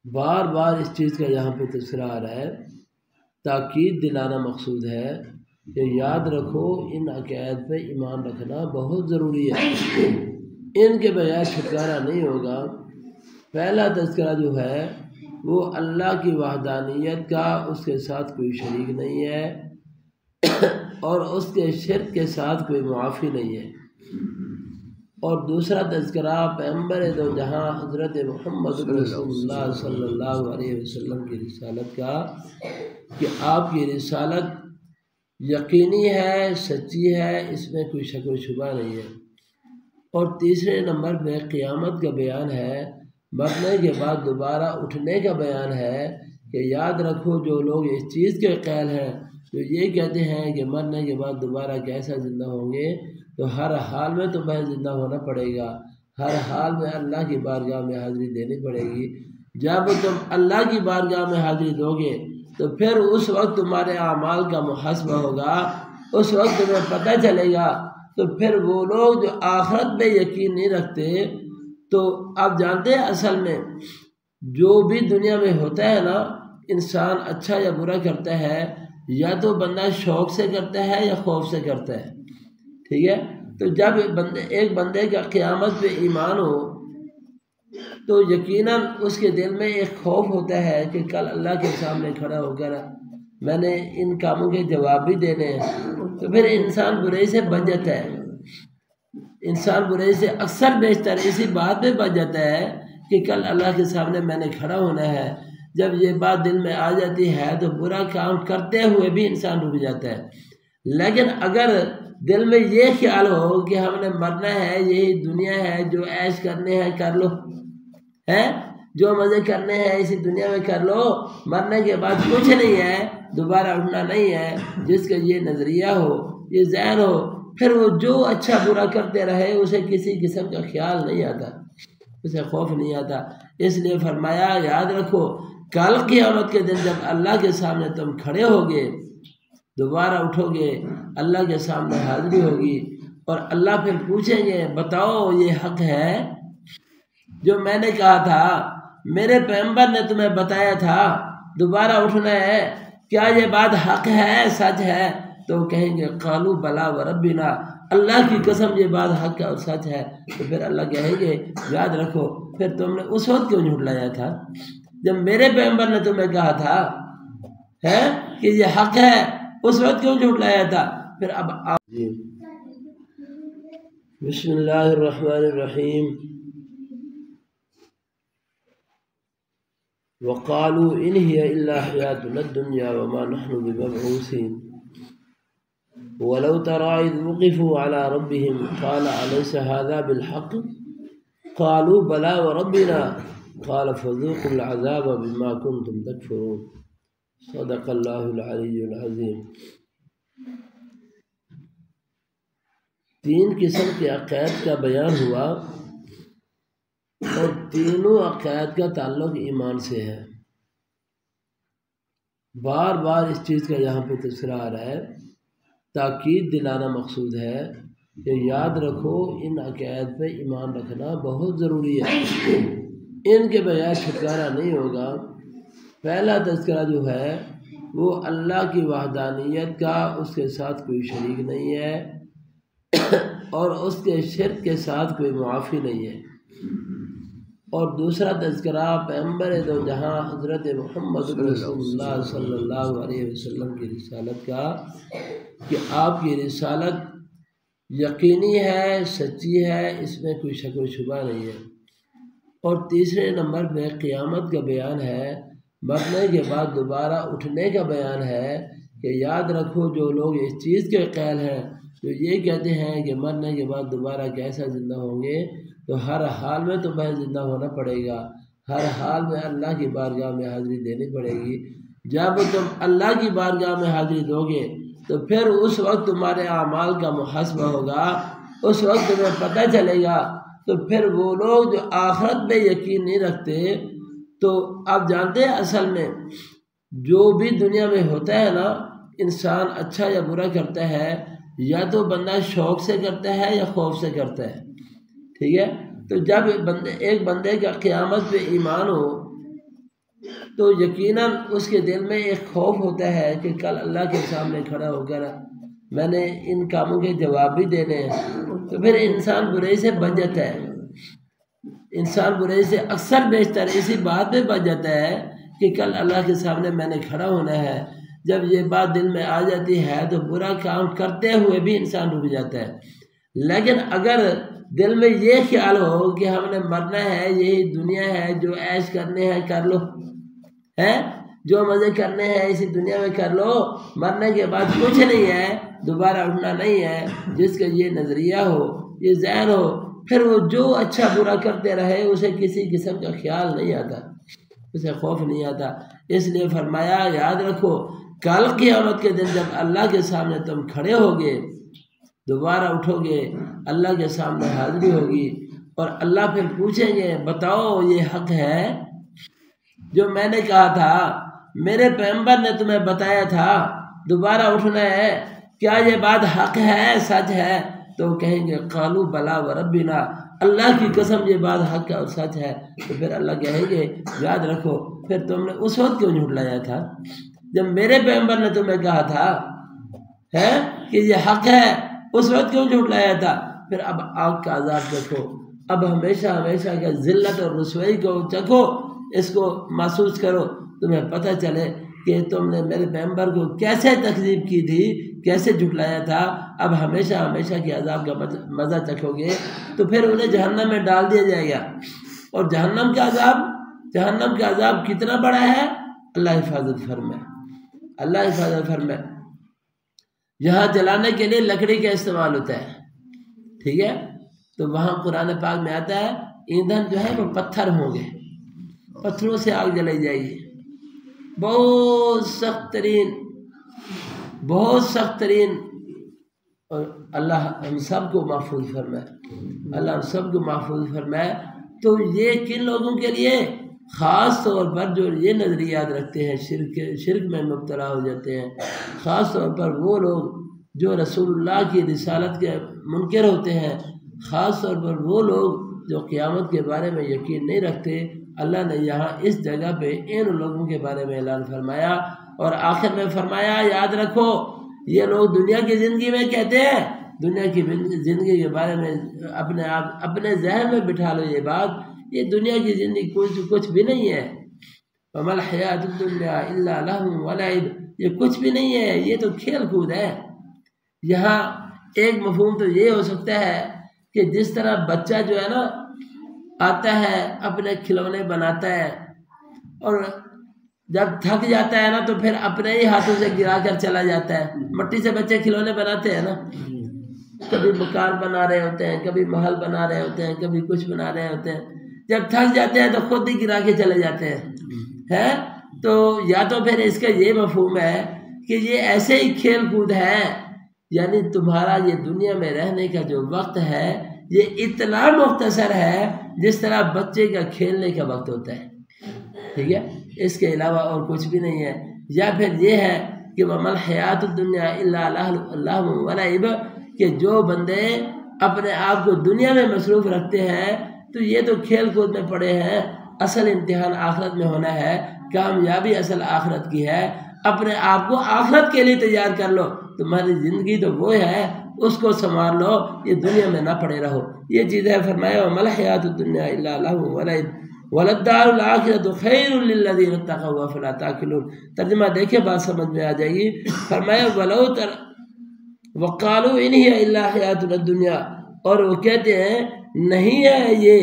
بار بار اس چیز کا یہاں پہ تذکرہ آ رہا ہے، تاکید دلانا مقصود ہے کہ یاد رکھو ان عقائد پہ ایمان رکھنا بہت ضروری ہے، ان کے بغیر چھٹکارا نہیں ہوگا۔ پہلا تذکرہ جو ہے وہ اللہ کی وحدانیت کا، اس کے ساتھ کوئی شریک نہیں ہے اور اس کے شرک کے ساتھ کوئی معافی نہیں ہے، اور دوسرا تذکرہ پیغمبر دو جہاں حضرت محمد رسول اللہ صلی اللہ علیہ وسلم کی رسالت کا، کہ آپ کی رسالت یقینی ہے، سچی ہے، اس میں کوئی شک و شبہ نہیں ہے، اور تیسرے نمبر پہ قیامت کا بیان ہے، مرنے کے بعد دوبارہ اٹھنے کا بیان ہے، کہ یاد رکھو جو لوگ اس چیز کے قائل ہیں، جو یہ کہتے ہیں کہ مرنے کے بعد دوبارہ کیسا زندہ ہوں گے، تو ہر حال میں تو بھائی زندہ ہونا پڑے گا، ہر حال میں اللہ کی بارگاہ میں حاضری دینی پڑے گی۔ جب تم اللہ کی بارگاہ میں حاضری دو گے تو پھر اس وقت تمہارے اعمال کا محاسبہ ہوگا، اس وقت تمہیں پتہ چلے گا۔ تو پھر وہ لوگ جو آخرت پہ یقین نہیں رکھتے، تو آپ جانتے ہیں اصل میں جو بھی دنیا میں ہوتا ہے نا، انسان اچھا یا برا کرتا ہے، یا تو بندہ شوق سے کرتا ہے یا خوف سے کرتا ہے، ٹھیک ہے؟ تو جب ایک بندے کا قیامت پہ ایمان ہو تو یقیناً اس کے دل میں ایک خوف ہوتا ہے کہ کل اللہ کے سامنے کھڑا ہو کر میں نے ان کاموں کے جواب بھی دینے ہیں، تو پھر انسان برائی سے بچ جاتا ہے، انسان برائی سے اکثر بیشتر اسی بات پہ بچ جاتا ہے کہ کل اللہ کے سامنے میں نے کھڑا ہونا ہے۔ جب یہ بات دل میں آ جاتی ہے تو برا کام کرتے ہوئے بھی انسان رک جاتا ہے، لیکن اگر دل میں یہ خیال ہو کہ ہم نے مرنا ہے، یہی دنیا ہے، جو عیش کرنے ہیں کر لو، ہے جو مزے کرنے ہیں اسی دنیا میں کر لو، مرنے کے بعد کچھ نہیں ہے، دوبارہ اٹھنا نہیں ہے، جس کا یہ نظریہ ہو، یہ ذہن ہو، پھر وہ جو اچھا برا کرتے رہے اسے کسی قسم کا خیال نہیں آتا، اسے خوف نہیں آتا۔ اس لیے فرمایا یاد رکھو کل قیامت کے دن جب اللہ کے سامنے تم کھڑے ہوگے، دوبارہ اٹھو گے، اللہ کے سامنے حاضری ہوگی، اور اللہ پھر پوچھیں گے بتاؤ یہ حق ہے جو میں نے کہا تھا، میرے پیغمبر نے تمہیں بتایا تھا دوبارہ اٹھنا ہے، کیا یہ بات حق ہے، سچ ہے؟ تو کہیں گے قالوا بلا وربنا، اللہ کی قسم یہ بات حق اور سچ ہے۔ تو پھر اللہ کہیں گے یاد رکھو پھر تم نے اس وقت کیوں جھٹلایا تھا جب میرے پیغمبر نے تمہیں کہا تھا ہے کہ یہ حق ہے، اس وقت کیوں جھٹلایا تھا؟ پھر اب بسم اللہ الرحمن الرحیم۔ وقالوا إن هي إلا حياتنا الدنيا وما نحن بمبعوثين ولو ترى إذ وقفوا على ربهم قال أليس هذا بالحق قالوا بلى وربنا قال فذوقوا العذاب بما كنتم تكفرون صدق الله العلي العظيم۔ تین قسم کے عقائد کا بیان ہوا، اور تینوں عقائد کا تعلق ایمان سے ہے۔ بار بار اس چیز کا یہاں پہ تذکرہ آ رہا ہے، تاکید دلانا مقصود ہے کہ یاد رکھو ان عقائد پہ ایمان رکھنا بہت ضروری ہے، ان کے بغیر چھٹکارا نہیں ہوگا۔ پہلا تذکرہ جو ہے وہ اللہ کی وحدانیت کا، اس کے ساتھ کوئی شریک نہیں ہے اور اس کے شرک کے ساتھ کوئی معافی نہیں ہے، اور دوسرا تذکرہ پیغمبر دو جہاں حضرت محمد رسول اللہ صلی اللہ علیہ وسلم کی رسالت کا، کہ آپ کی رسالت یقینی ہے، سچی ہے، اس میں کوئی شک و شبہ نہیں ہے، اور تیسرے نمبر پہ قیامت کا بیان ہے، مرنے کے بعد دوبارہ اٹھنے کا بیان ہے، کہ یاد رکھو جو لوگ اس چیز کے قائل ہیں، جو یہ کہتے ہیں کہ مرنے کے بعد دوبارہ کیسا زندہ ہوں گے، تو ہر حال میں تو بھائی زندہ ہونا پڑے گا، ہر حال میں اللہ کی بارگاہ میں حاضری دینی پڑے گی۔ جب تم اللہ کی بارگاہ میں حاضری دو گے تو پھر اس وقت تمہارے اعمال کا محاسبہ ہوگا، اس وقت تمہیں پتہ چلے گا۔ تو پھر وہ لوگ جو آخرت پہ یقین نہیں رکھتے، تو آپ جانتے ہیں اصل میں جو بھی دنیا میں ہوتا ہے نا، انسان اچھا یا برا کرتا ہے، یا تو بندہ شوق سے کرتا ہے یا خوف سے کرتا ہے، ٹھیک ہے؟ تو جب ایک بندے کا قیامت پہ ایمان ہو تو یقیناً اس کے دل میں ایک خوف ہوتا ہے کہ کل اللہ کے سامنے کھڑا ہو کر میں نے ان کاموں کے جواب بھی دینے ہیں، تو پھر انسان برائی سے بچ جاتا ہے۔ انسان برائی سے اکثر بیشتر اسی بات پہ بچ جاتا ہے کہ کل اللہ کے سامنے میں نے کھڑا ہونا ہے۔ جب یہ بات دل میں آ جاتی ہے تو برا کام کرتے ہوئے بھی انسان رک جاتا ہے۔ لیکن اگر دل میں یہ خیال ہو کہ ہم نے مرنا ہے، یہی دنیا ہے، جو عیش کرنے ہیں کر لو، ہے جو مزے کرنے ہیں اسی دنیا میں کر لو، مرنے کے بعد کچھ نہیں ہے، دوبارہ اٹھنا نہیں ہے، جس کا یہ نظریہ ہو، یہ ذہن ہو، پھر وہ جو اچھا برا کرتے رہے اسے کسی قسم کا خیال نہیں آتا، اسے خوف نہیں آتا۔ اس لیے فرمایا یاد رکھو کل قیامت کے دن جب اللہ کے سامنے تم کھڑے ہوگے، دوبارہ اٹھو گے، اللہ کے سامنے حاضری ہوگی اور اللہ پھر پوچھیں گے بتاؤ یہ حق ہے جو میں نے کہا تھا، میرے پیغمبر نے تمہیں بتایا تھا دوبارہ اٹھنا ہے، کیا یہ بات حق ہے، سچ ہے؟ تو کہیں گے قالوا بلا وربنا، اللہ کی قسم یہ بات حق اور سچ ہے۔ تو پھر اللہ کہیں گے یاد رکھو پھر تم نے اس وقت کیوں جھٹلایا تھا جب میرے پیغمبر نے تمہیں کہا تھا ہے کہ یہ حق ہے، اس وقت کیوں جھٹلایا تھا؟ پھر اب آگ کا عذاب چکھو، اب ہمیشہ ہمیشہ کا ذلت اور رسوائی کو چکھو، اس کو محسوس کرو، تمہیں پتہ چلے کہ تم نے میرے پیغمبر کو کیسے تکذیب کی تھی، کیسے جھٹلایا تھا۔ اب ہمیشہ ہمیشہ کے عذاب کا مزہ چکھو گے تو پھر انہیں جہنم میں ڈال دیا جائے گا، اور جہنم کا عذاب کتنا بڑا ہے، اللہ حفاظت فرمائے، اللہ حفاظت فرمائے۔ یہاں جلانے کے لیے لکڑی کا استعمال ہوتا ہے، ٹھیک ہے، تو وہاں قرآن پاک میں آتا ہے ایندھن جو ہے وہ پتھر ہوں گے، پتھروں سے آگ جلائی جائے گی، بہت سخت ترین، اور اللہ ہم سب کو محفوظ فرمائے، اللہ ہم سب کو محفوظ فرمائے۔ تو یہ کن لوگوں کے لیے؟ خاص طور پر جو یہ نظریات رکھتے ہیں، شرک میں مبتلا ہو جاتے ہیں، خاص طور پر وہ لوگ جو رسول اللہ کی رسالت کے منکر ہوتے ہیں، خاص طور پر وہ لوگ جو قیامت کے بارے میں یقین نہیں رکھتے۔ اللہ نے یہاں اس جگہ پہ ان لوگوں کے بارے میں اعلان فرمایا، اور آخر میں فرمایا یاد رکھو یہ لوگ دنیا کی زندگی میں کہتے ہیں، دنیا کی زندگی کے بارے میں اپنے ذہن میں بٹھا لو یہ بات، یہ دنیا کی زندگی کچھ بھی نہیں ہے، وَمَا الْحَيَاةُ الدُّنْيَا إِلَّا لَهْوٌ وَلَعِبٌ، یہ کچھ بھی نہیں ہے، یہ تو کھیل کود ہے۔ یہاں ایک مفہوم تو یہ ہو سکتا ہے کہ جس طرح بچہ جو ہے نا آتا ہے اپنے کھلونے بناتا ہے، اور جب تھک جاتا ہے نا تو پھر اپنے ہی ہاتھوں سے گرا کر چلا جاتا ہے۔ مٹی سے بچے کھلونے بناتے ہیں نا، کبھی مکان بنا رہے ہوتے ہیں، کبھی محل بنا رہے ہوتے ہیں، کبھی کچھ بنا رہے ہوتے ہیں، جب تھک جاتے ہیں تو خود ہی گرا کے چلے جاتے ہیں۔ تو یا تو پھر اس کا یہ مفہوم ہے کہ یہ ایسے ہی کھیل کود ہے، یعنی تمہارا یہ دنیا میں رہنے کا جو وقت ہے یہ اتنا مختصر ہے جس طرح بچے کا کھیلنے کا وقت ہوتا ہے، ٹھیک ہے، اس کے علاوہ اور کچھ بھی نہیں ہے۔ یا پھر یہ ہے کہ وَمَا الْحَيَاةُ الدُّنْيَا إِلَّا لَهْوٌ وَلَعِبٌ، کہ جو بندے اپنے آپ کو دنیا میں مصروف رکھتے ہیں تو یہ تو کھیل کود میں پڑے ہیں، اصل امتحان آخرت میں ہونا ہے، کامیابی اصل آخرت کی ہے، اپنے آپ کو آخرت کے لیے تیار کر لو، تمہاری زندگی تو وہ ہے، اس کو سنوار لو، یہ دنیا میں نہ پڑے رہو۔ یہ چیز ہے، فرمایا وَمَا الْحَيَاةُ الدُّنْيَا إِلَّا لَهْوٌ وَلَعِبٌ وَلَلدَّارُ الْآخِرَةُ خَيْرٌ لِّلَّذِينَ اتَّقَوْا أَفَلَا تَعْقِلُونَ۔ ترجمہ دیکھیں بات سمجھ میں آ جائے گی۔ فرمایا وَقَالُوا إِنْ هِيَ إِلَّا حَيَاتُنَا الدُّنْيَا، اور وہ کہتے ہیں نہیں ہے یہ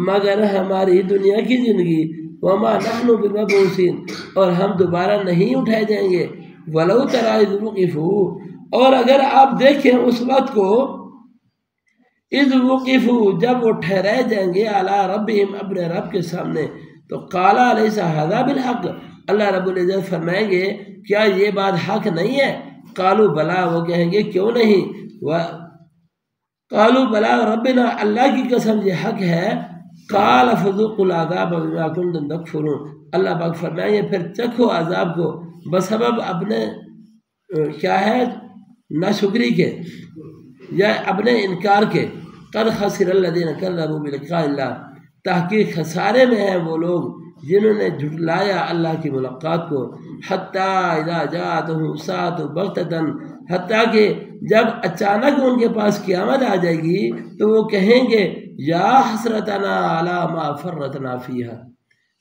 مگر ہماری دنیا کی زندگی، وَمَا نَحْنُ بِمَبْعُوثِينَ، اور ہم دوبارہ نہیں اٹھائے جائیں گے، وَلَوْ تَرَىٰ إِذْ وُقِفُوا، اور اگر آپ دیکھیں اس وقت کو، اذ وقفوا، جب وہ ٹھہرائے جائیں گے، علی ربہم، اپنے رب کے سامنے، تو قال الیس ھذا بالحق، اللہ رب العزت فرمائیں گے کیا یہ بات حق نہیں ہے؟ قالوا بلا، وہ کہیں گے کیوں نہیں، قالوا بلا ربنا، اللہ کی قسم یہ حق ہے، قال فذوقوا العذاب بما کنتم تکفرون، اللہ پاک فرمائیں گے پھر چکھو عذاب کو بسبب اپنے کیا ہے ناشکری کے یا اپنے انکار کے، قد خسر الذین کذبوا بلقاء اللہ، تحقیق خسارے میں ہیں وہ لوگ جنہوں نے جھٹلایا اللہ کی ملاقات کو، حتیٰ اذا جاءتهم الساعة بغتة، حتیٰ کہ جب اچانک ان کے پاس قیامت آ جائے گی تو وہ کہیں گے یا حسرتنا علی ما فرطنا فیہا،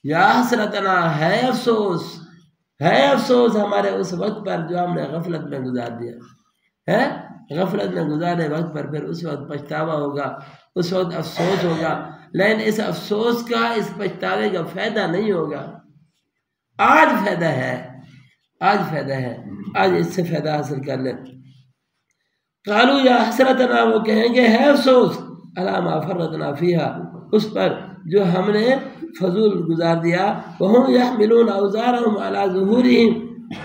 یا حسرتنا ہے افسوس ہمارے اس وقت پر جو ہم نے غفلت میں گزار دیا ہے۔ غفلت میں گزارے وقت پر پھر اس وقت پچھتاوا ہوگا، اس وقت افسوس ہوگا، لیکن اس افسوس کا، اس پچھتاوے کا فائدہ نہیں ہوگا۔ آج فائدہ ہے، آج اس سے فائدہ حاصل کر لیں۔ قالوا یا حسرتنا، وہ کہیں گے ہے افسوس، علی ما فرطنا فیہا، اس پر جو ہم نے فضول گزار دیا، وہم یحملون اوزارہم علی ظہورہم،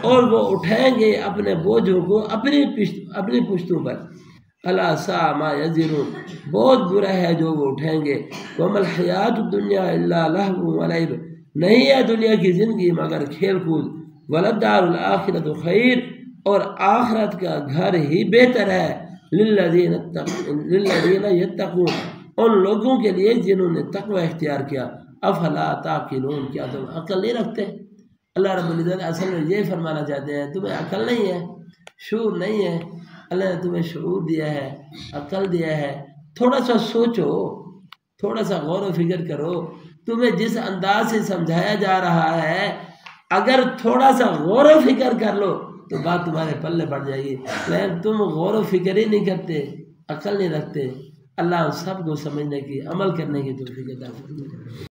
اور وہ اٹھائیں گے اپنے بوجھوں کو اپنی پشتوں پر، الا ساء ما یزرون، بہت برا ہے جو وہ اٹھائیں گے۔ وما الحیات الدنیا الا لہو ولعب، نہیں ہے دنیا کی زندگی مگر کھیل کود، وللدار الآخرۃ خیر، اور آخرت کا گھر ہی بہتر ہے، للذین یتقون، ان لوگوں کے لیے جنہوں نے تقوی اختیار کیا۔ افلا تعقلون، کیا تم عقل نہیں رکھتے؟ اللہ رب العزت اصل میں یہ فرمانا چاہتے ہیں تمہیں عقل نہیں ہے، شعور نہیں ہے۔ اللہ نے تمہیں شعور دیا ہے، عقل دیا ہے، تھوڑا سا سوچو، تھوڑا سا غور و فکر کرو۔ تمہیں جس انداز سے سمجھایا جا رہا ہے اگر تھوڑا سا غور و فکر کر لو تو بات تمہارے پلے پڑ جائے گی، لیکن تم غور و فکر ہی نہیں کرتے، عقل نہیں رکھتے۔ اللہ ہم سب کو سمجھنے کی، عمل کرنے کی توفیق عطا فرمائے۔